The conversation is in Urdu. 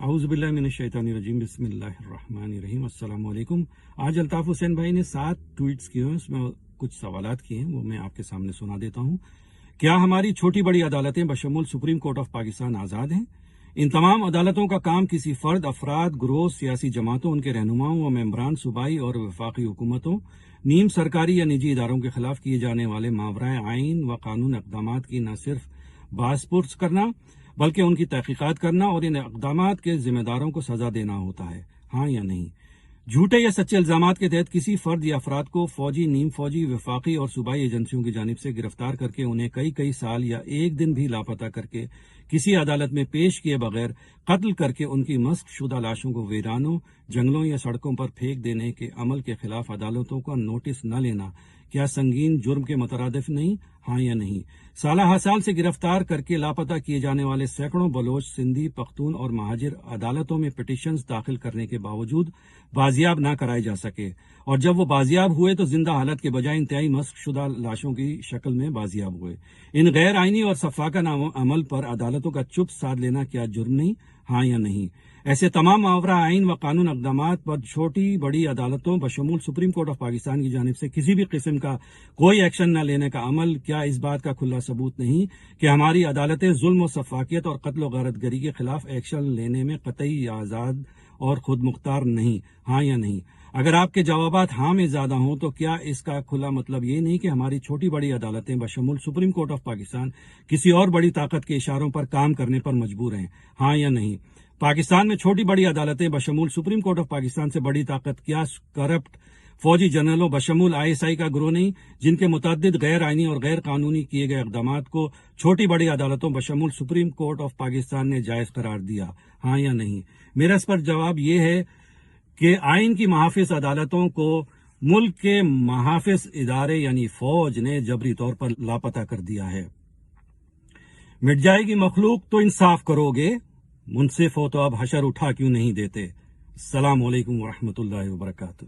اعوذ باللہ من الشیطان الرجیم بسم اللہ الرحمن الرحیم السلام علیکم۔ آج الطاف حسین بھائی نے 7 ٹویٹس کیے ہیں، اس میں کچھ سوالات کیے ہیں، وہ میں آپ کے سامنے سنا دیتا ہوں۔ کیا ہماری چھوٹی بڑی عدالتیں بشمول سپریم کورٹ آف پاکستان آزاد ہیں؟ ان تمام عدالتوں کا کام کسی فرد، افراد، گروہ، سیاسی جماعتوں، ان کے رہنماؤں و ممبران، صوبائی اور وفاقی حکومتوں، نیم سرکاری یا نجی اداروں کے خلاف کیے جانے والے ماورائے آئین و قانون اقدامات کی نہ صرف باز پرس کرنا بلکہ ان کی تحقیقات کرنا اور ان اقدامات کے ذمہ داروں کو سزا دینا ہوتا ہے، ہاں یا نہیں؟ جھوٹے یا سچے الزامات کے تحت کسی فرد یا افراد کو فوجی، نیم فوجی، وفاقی اور صوبائی ایجنسیوں کی جانب سے گرفتار کر کے انہیں کئی سال یا ایک دن بھی لاپتہ کر کے کسی عدالت میں پیش کیے بغیر قتل کر کے ان کی مسخ شدہ لاشوں کو ویرانوں، جنگلوں یا سڑکوں پر پھینک دینے کے عمل کے خلاف عدالتوں کا نوٹس نہ لینا کیا سنگین جرم کے مترادف نہیں، ہاں یا نہیں؟ سالہ ہر سال سے گرفتار کر کے لاپتہ کیے جانے والے سینکڑوں بلوچ، سندھی، پختون اور مہاجر عدالتوں میں پٹیشنز داخل کرنے کے باوجود بازیاب نہ کرائے جا سکے، اور جب وہ بازیاب ہوئے تو زندہ حالت کے بجائے انتہائی مسخ شدہ لاشوں کی شکل میں بازیاب ہوئے۔ ان غیر آئینی اور سفاکانہ عمل پر عدالتوں کا چپ سادھ لینا کیا جرم نہیں، ہاں یا نہیں؟ ایسے تمام ماورا آئین و قانون اقدامات پر چھوٹی بڑی عدالتوں بشمول سپریم کورٹ آف پاکستان کی جانب سے کسی بھی قسم کا کوئی ایکشن نہ لینے کا عمل کیا اس بات کا کھلا ثبوت نہیں کہ ہماری عدالتیں ظلم و سفاکیت اور قتل و غارت گری کے خلاف ایکشن لینے میں قطعی آزاد اور خود مختار نہیں، ہاں یا نہیں؟ اگر آپ کے جوابات ہاں میں زیادہ ہوں تو کیا اس کا کھلا مطلب یہ نہیں کہ ہماری چھوٹی بڑی عدالتیں بشمول سپریم کورٹ آف پاکستان کسی اور بڑی طاقت کے اشاروں پر کام کرنے پر مجبور ہیں، ہاں یا نہیں؟ پاکستان میں چھوٹی بڑی عدالتیں بشمول سپریم کورٹ آف پاکستان سے بڑی طاقت کیا کرپٹ فوجی جنرلوں بشمول ISI کا گروہ نہیں، جن کے متعدد غیر آئینی اور غیر قانونی کیے گئے اقدامات کو چھوٹی بڑی عدالتوں بشمول سپریم کورٹ آف پاکستان نے جائز قرار دیا، ہاں یا نہیں؟ میرا اس پر جواب یہ ہے کہ آئین کی محافظ عدالتوں کو ملک کے محافظ ادارے یعنی فوج نے جبری طور پر لاپتہ کر دیا ہے۔ مٹ جائے گی مخلوق تو انصاف کرو گے، منصف ہو تو اب حشر اٹھا کیوں نہیں دیتے؟ السلام علیکم ورحمۃ اللہ وبرکاتہ۔